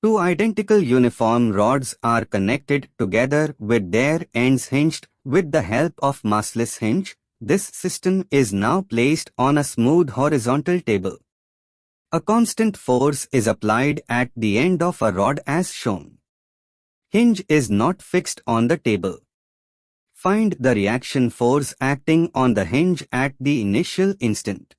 Two identical uniform rods are connected together with their ends hinged with the help of massless hinge. This system is now placed on a smooth horizontal table. A constant force is applied at the end of a rod as shown. Hinge is not fixed on the table. Find the reaction force acting on the hinge at the initial instant.